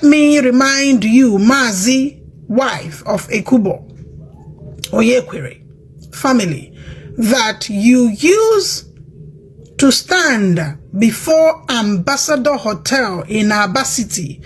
Let me remind you, Mazi, wife of Ekubo, Oyekwere family, that you used to stand before Ambassador Hotel in Aba City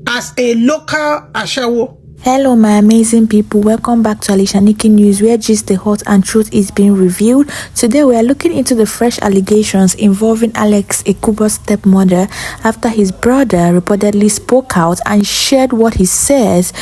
as a local ashawo. Hello my amazing people, welcome back to Alishaniki News, where just the hot and truth is being revealed. Today we are looking into the fresh allegations involving Alex Ekubo's stepmother after his brother reportedly spoke out and shared what he says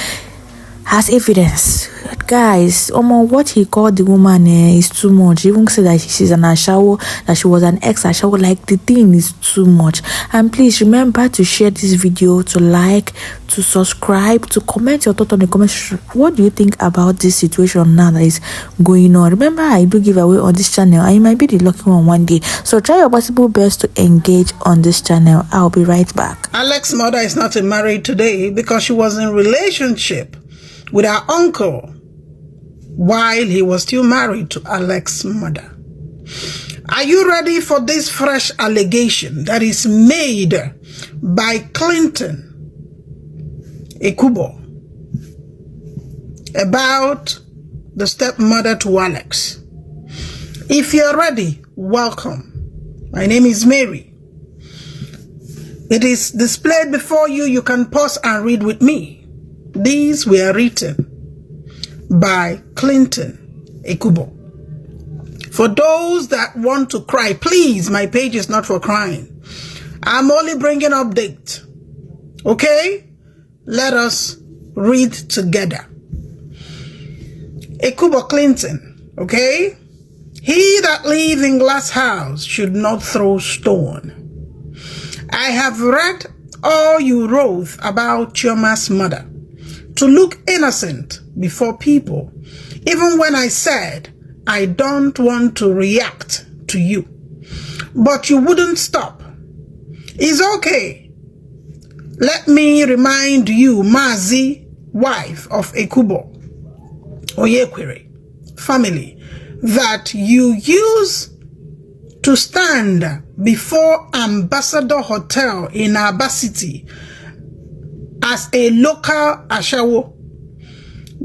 as evidence. Guys, what he called the woman is too much. He even said that she's an ashawo, that she was an ex-ashawo. Like, the thing is too much. And please remember to share this video, to like, to subscribe, to comment your thoughts on the comment section. What do you think about this situation now that is going on? Remember, I do give away on this channel, and you might be the lucky one day. So try your possible best to engage on this channel. I'll be right back. Alex's mother is not married today because she was in relationship with her uncle while he was still married to Alex's mother. Are you ready for this fresh allegation that is made by Clinton Ekubo about the stepmother to Alex? If you're ready, welcome. My name is Mary. It is displayed before you. You can pause and read with me. These were written by Clinton Ekubo. For those that want to cry, please, my page is not for crying. I'm only bringing update. Okay? Let us read together. Ekubo Clinton, okay? He that live in glass house should not throw stone. I have read all you wrote about Chioma's mother to look innocent before people, even when I said I don't want to react to you. But you wouldn't stop. It's okay. Let me remind you, Mazi, wife of Ekubo, Oyekwere family, that you used to stand before Ambassador Hotel in Aba City as a local ashawo.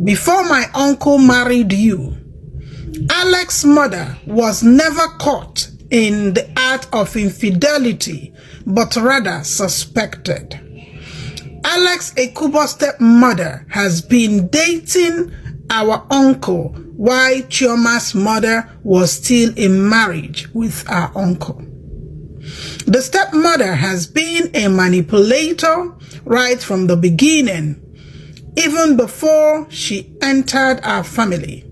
Before my uncle married you, Alex's mother was never caught in the act of infidelity, but rather suspected. Alex Ekubo's stepmother has been dating our uncle while Chioma's mother was still in marriage with our uncle. The stepmother has been a manipulator right from the beginning. Even before she entered our family,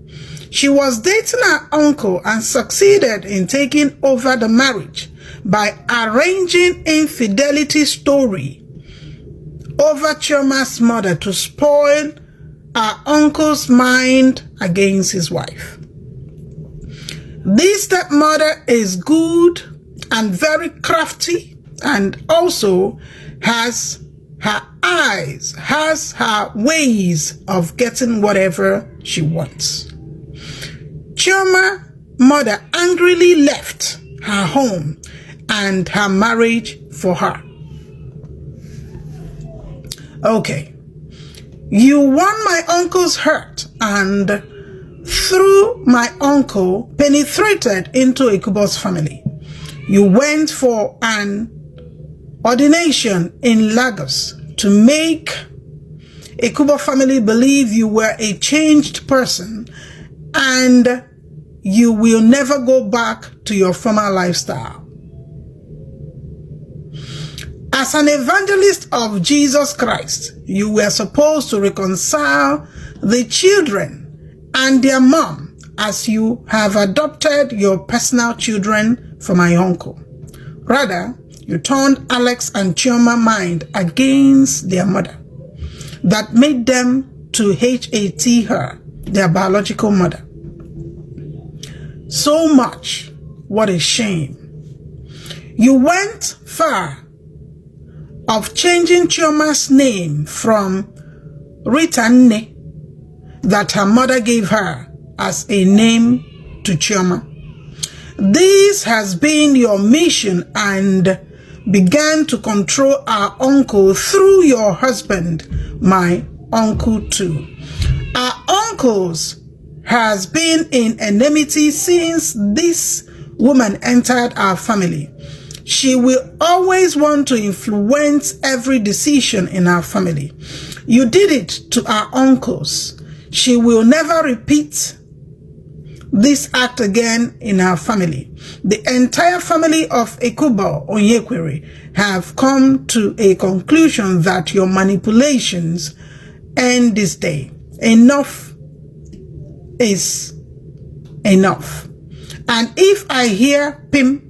she was dating her uncle and succeeded in taking over the marriage by arranging infidelity story over Chioma's mother to spoil our uncle's mind against his wife. This stepmother is good and very crafty, and also has her eyes, has her ways of getting whatever she wants. Chioma's mother angrily left her home and her marriage for her. Okay. You won my uncle's heart and through my uncle penetrated into Ekubo's family. You went for an ordination in Lagos to make Ekubo family believe you were a changed person and you will never go back to your former lifestyle. As an evangelist of Jesus Christ, you were supposed to reconcile the children and their mom as you have adopted your personal children from my uncle. Rather, you turned Alex and Chioma's mind against their mother. That made them to hate her, their biological mother. So much. What a shame. You went far of changing Chioma's name from Ritanne, that her mother gave her as a name, to Chioma. This has been your mission, and began to control our uncle through your husband, my uncle too. Our uncles has been in enmity since this woman entered our family. She will always want to influence every decision in our family. You did it to our uncles. She will never repeat this act again in our family. The entire family of Ekubo Onyekwere have come to a conclusion that your manipulations end this day. Enough is enough. And if I hear Pim,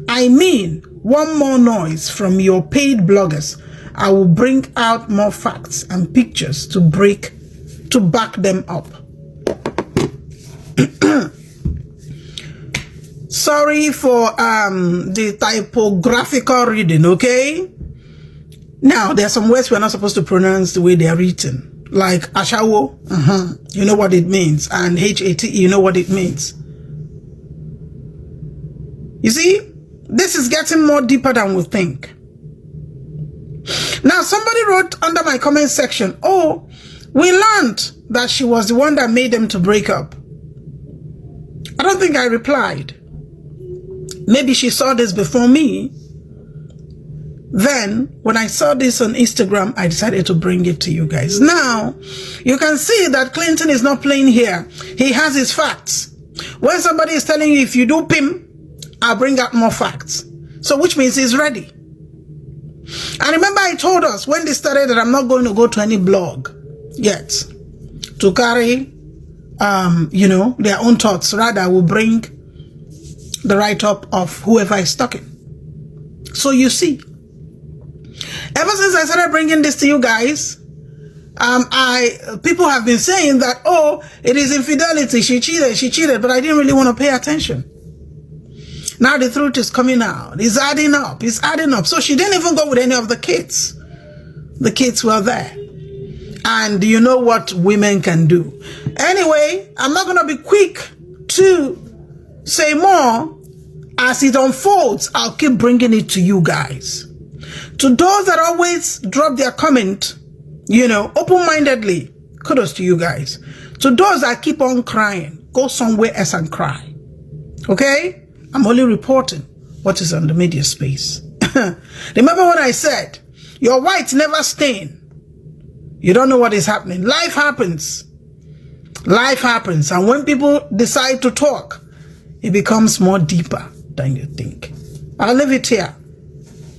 I mean one more noise from your paid bloggers, I will bring out more facts and pictures to back them up. Sorry for the typographical reading, okay? Now, there are some words we're not supposed to pronounce the way they are written. Like ashawo, you know what it means. And HATE, you know what it means. You see, this is getting more deeper than we think. Now, somebody wrote under my comment section, oh, we learned that she was the one that made them to break up. I don't think I replied. Maybe she saw this before me. Then, when I saw this on Instagram, I decided to bring it to you guys. Now, you can see that Clinton is not playing here. He has his facts. When somebody is telling you, if you do PIM, I'll bring out more facts. So, which means he's ready. And remember, I told us when this started that I'm not going to go to any blog yet to carry, their own thoughts. Rather, I will bring the write-up of whoever is talking. So you see, ever since I started bringing this to you guys, people have been saying that, oh, it is infidelity. She cheated, but I didn't really want to pay attention. Now the truth is coming out. It's adding up. So she didn't even go with any of the kids. The kids were there. And you know what women can do. Anyway, I'm not going to be quick to say more. As it unfolds, I'll keep bringing it to you guys. To those that always drop their comment, open-mindedly, kudos to you guys. To those that keep on crying, go somewhere else and cry. Okay? I'm only reporting what is on the media space. Remember what I said? Your whites never stain. You don't know what is happening. Life happens. Life happens. And when people decide to talk, it becomes more deeper than you think. I'll leave it here.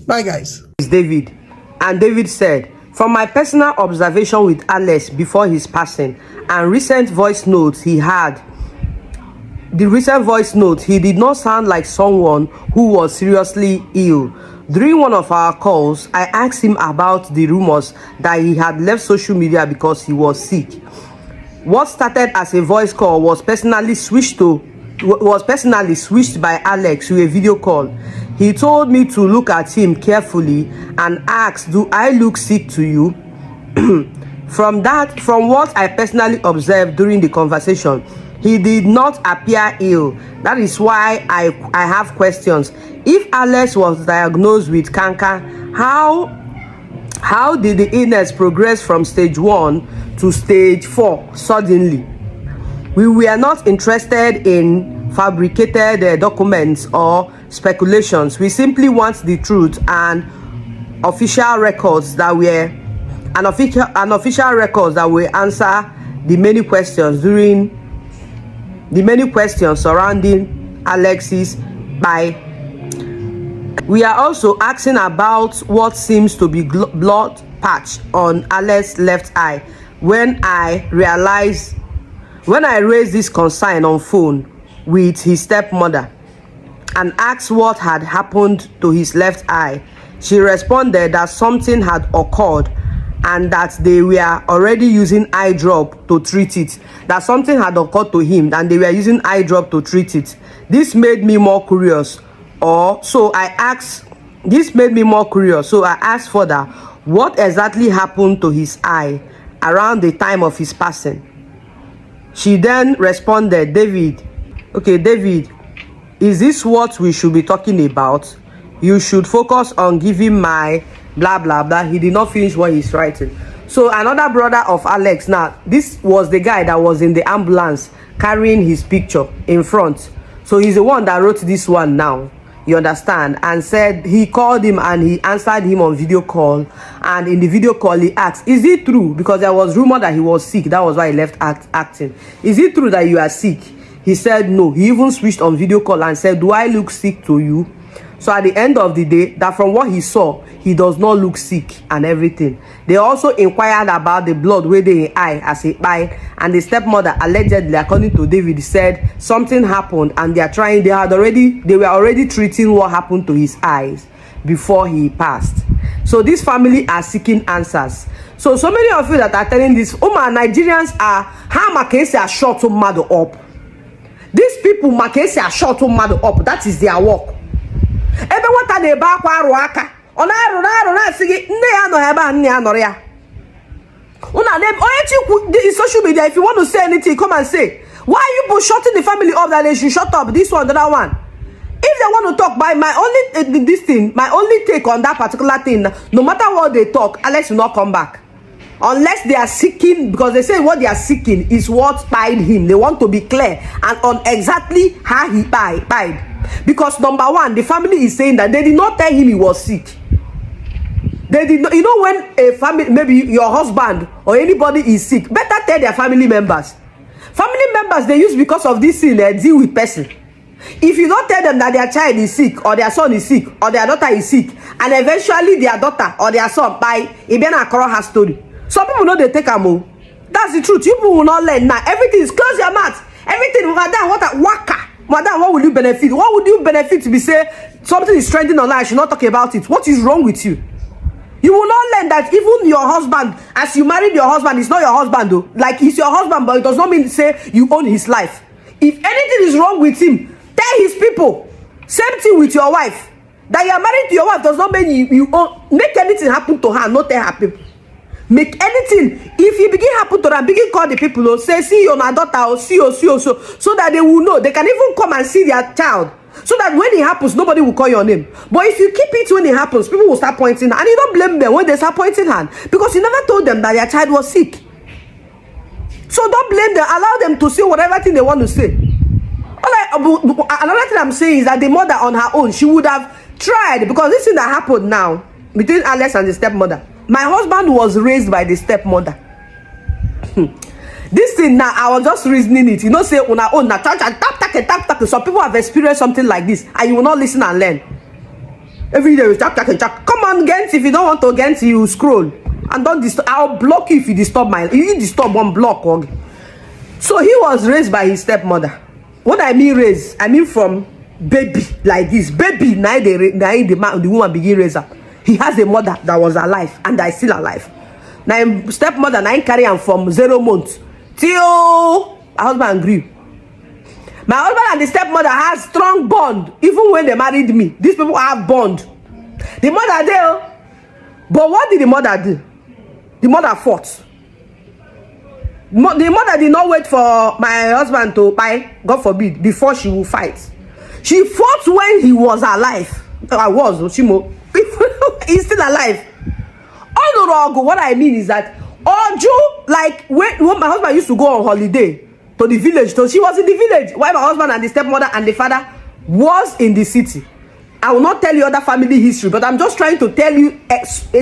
Bye, guys. It's David. And David said, from my personal observation with Alex before his passing and recent voice notes he had, he did not sound like someone who was seriously ill. During one of our calls, I asked him about the rumors that he had left social media because he was sick. What started as a voice call was personally switched by Alex to a video call. He told me to look at him carefully and ask, do I look sick to you? From what I personally observed during the conversation, he did not appear ill. That is why I have questions. If Alex was diagnosed with cancer, how did the illness progress from stage 1 to stage 4 suddenly? We were not interested in fabricated documents or speculations. We simply want the truth and official records that will answer the many questions surrounding Alex's by. We are also asking about what seems to be blood patch on Alex's left eye. When I raised this concern on phone with his stepmother and asked what had happened to his left eye, she responded that something had occurred and that they were already using eye drop to treat it. That something had occurred to him and they were using eye drop to treat it. This made me more curious. So I asked further what exactly happened to his eye around the time of his passing. She then responded, David, is this what we should be talking about? you should focus on giving my blah blah blah. He did not finish what he's writing. So another brother of Alex, now this was the guy that was in the ambulance carrying his picture in front. So he's the one that wrote this one now, you understand, and said he called him and he answered him on video call, and in the video call he asked, is it true, because there was rumor that he was sick, that was why he left acting, is it true that you are sick? He said no. He even switched on video call and said, do I look sick to you? So at the end of the day, that from what he saw, he does not look sick and everything. They also inquired about the blood where they eye as a bite, and the stepmother allegedly, according to David, said something happened and they were already treating what happened to his eyes before he passed. So this family are seeking answers. So many of you that are telling this, Nigerians are how Makesi are short to mother up. These people Makesi are short to mother up. That is their work. Ebe wata na ebe akwa arụ aka ọ na-arụ na-asị gị nne ya nọ ebe a nne ya nọrọ ya onye chikwu in social media. If you want to say anything, come and say. Why are you people shutting the family up that they should shut up this one, the other one? If they want to talk, by my only take on that particular thing, no matter what they talk, Alex will not come back unless they are seeking, because they say what they are seeking is what tied him. They want to be clear and on exactly how he died. Because number one, the family is saying that they did not tell him he was sick. They did not. You know, when a family, maybe your husband or anybody is sick, better tell their family members. Family members, they use because of this thing, they deal with person. If you don't tell them that their child is sick or their son is sick or their daughter is sick, and eventually their daughter or their son by Ibiana Akoro has story. Some people know they take a move. That's the truth. You people will not learn now. Everything is close your mouth. Everything, madam, what a waka. Madam, what will you benefit? What would you benefit to be say something is trending online? I should not talk about it. What is wrong with you? You will not learn that even your husband, as you married your husband, is not your husband though. Like he's your husband, but it does not mean to say you own his life. If anything is wrong with him, tell his people. Same thing with your wife. That you are married to your wife does not mean you own. Make anything happen to her, not tell her people. Make anything. If you begin happen to them, begin call the people, or say, see your daughter, or see, so that they will know. They can even come and see their child. So that when it happens, nobody will call your name. But if you keep it when it happens, people will start pointing, and you don't blame them when they start pointing hand, because you never told them that your child was sick. So don't blame them. Allow them to say whatever thing they want to say. Another thing I'm saying is that the mother on her own, she would have tried, because this thing that happened now between Alex and the stepmother. My husband was raised by the stepmother. This thing now, I was just reasoning it. You know, say on our own, tap. Some people have experienced something like this, and you will not listen and learn. Every day we tap. Come on, Gent. If you don't want to Gent, you scroll and don't disturb. I'll block you if you disturb if you disturb one block. Okay? So he was raised by his stepmother. What I mean raised, I mean from baby like this. Baby, now the woman begin raise up. He has a mother that was alive and that is still alive. Now stepmother now carry him from 0 months till my husband grew. My husband and the stepmother has strong bond. Even when they married me, these people have bond. The mother there, but what did the mother do? The mother fought. The mother did not wait for my husband to buy, God forbid, before she will fight. She fought when he was alive. I was Oshimo. He's still alive. What I mean is that Oju, like when my husband used to go on holiday to the village, so she was in the village while my husband and the stepmother and the father was in the city. I will not tell you other family history, but I'm just trying to tell you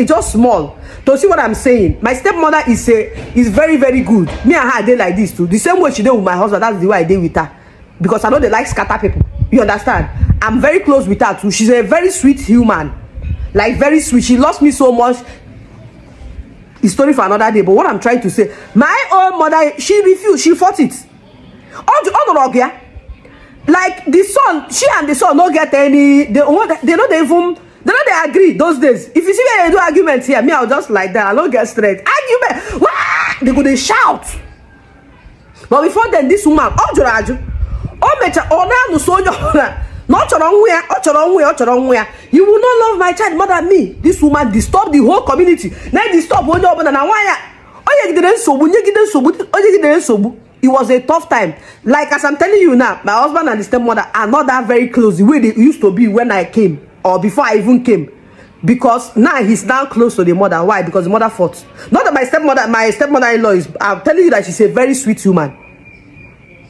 just small to see what I'm saying. My stepmother is very, very good. Me and her did like this too. The same way she did with my husband, that's the way I did with her. Because I know they like scatter people. You understand? I'm very close with her too. She's a very sweet human. Like very sweet. She loves me so much. It's story for another day. But what I'm trying to say, my own mother, she refused. She fought it. Like the son, she and the son don't get any. They agree those days. If you see where they do arguments here, me I'll just like that. I don't get straight argument. Wah! They go they shout. But before then, this woman, you will not love my child more than me. This woman disturbed the whole community. Now disturb one job and it was a tough time. Like as I'm telling you now, my husband and the stepmother are not that very close the way they used to be when I came. or before I even came. Because now he's now close to the mother. Why? Because the mother fought. Not that my stepmother-in-law is, I'm telling you that she's a very sweet woman.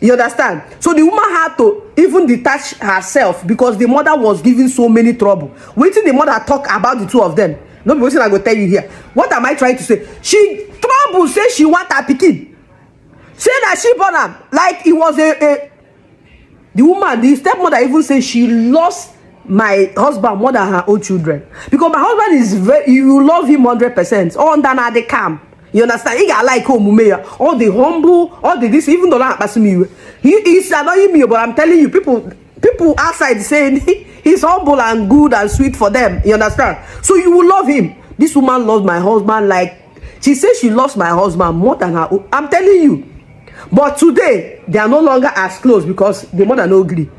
You understand? So the woman had to even detach herself because the mother was giving so many trouble. Waiting the mother talk about the two of them. No people I go tell you here. What am I trying to say? She trouble say she want her pikin. Say that she born am like it was the woman, the stepmother even say she lost my husband more than her own children because my husband is very, you love him 100%. All under the calm. You understand? He got like all the humble, all the this, even though I'm passing me, he's annoying me, but I'm telling you, people outside saying he's humble and good and sweet for them. You understand? So you will love him. This woman loves my husband like she says she loves my husband more than her own. I'm telling you. But today they are no longer as close because the mother no agree.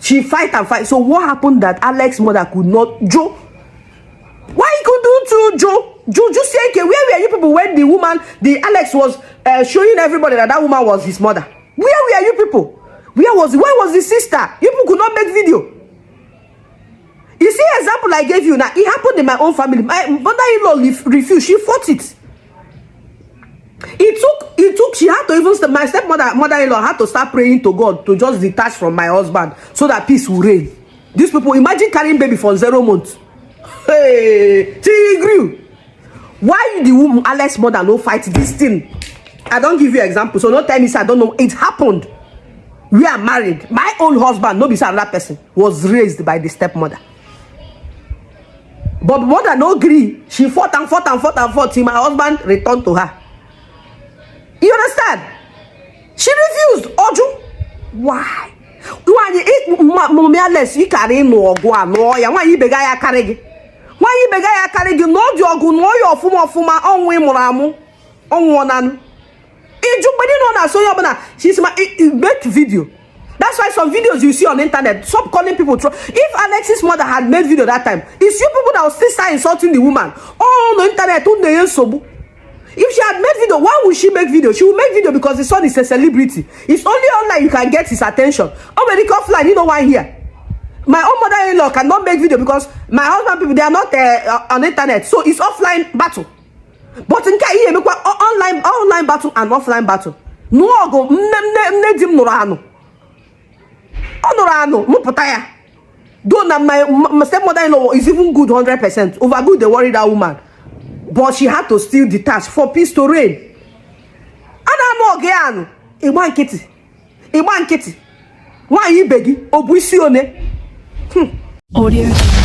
She fight and fight. So what happened that Alex's mother could not Joe? Why he could do to Joe? Joe just say, okay, where were you people when the woman, the Alex was showing everybody that that woman was his mother? Where were you people? Where was the sister? You people could not make video. You see example I gave you now, it happened in my own family. My mother-in-law refused, she fought it. It took, she had to even, my mother-in-law had to start praying to God to just detach from my husband so that peace will reign. These people, imagine carrying baby for 0 months. Hey, she grew. Why the woman, Alex's mother, no fight this thing? I don't give you example, so no tell me, I don't know. It happened. We are married. My own husband, no be another person, was raised by the stepmother. But mother no agree. She fought till my husband returned to her. You understand? She refused. Oju. Why? Why you Alex, you carry no go ya. Why you bega ya carry? Why you bega ya carry? No jogu no your fuma onwe muramu. Onwonan. Ejubedi no na so yobana. She's my make video. That's why some videos you see on the internet, stop calling people. If Alex's mother had made video that time, it's you people that will still start insulting the woman. Oh, on the internet, if she had made video, why would she make video? She will make video because the son is a celebrity. It's only online you can get his attention. Already offline, you know why here. My own mother-in-law cannot make video because my husband people, they are not on the internet. So it's offline battle. But in case you online battle and offline battle. No go no. Honorano, Mupataya. Don't my stepmother-in-law is even good 100%. Over good, they worry that woman. But she had to still detach for peace to reign. And I'm again. Iwan kitty. Why you begging? Obusione. Audio.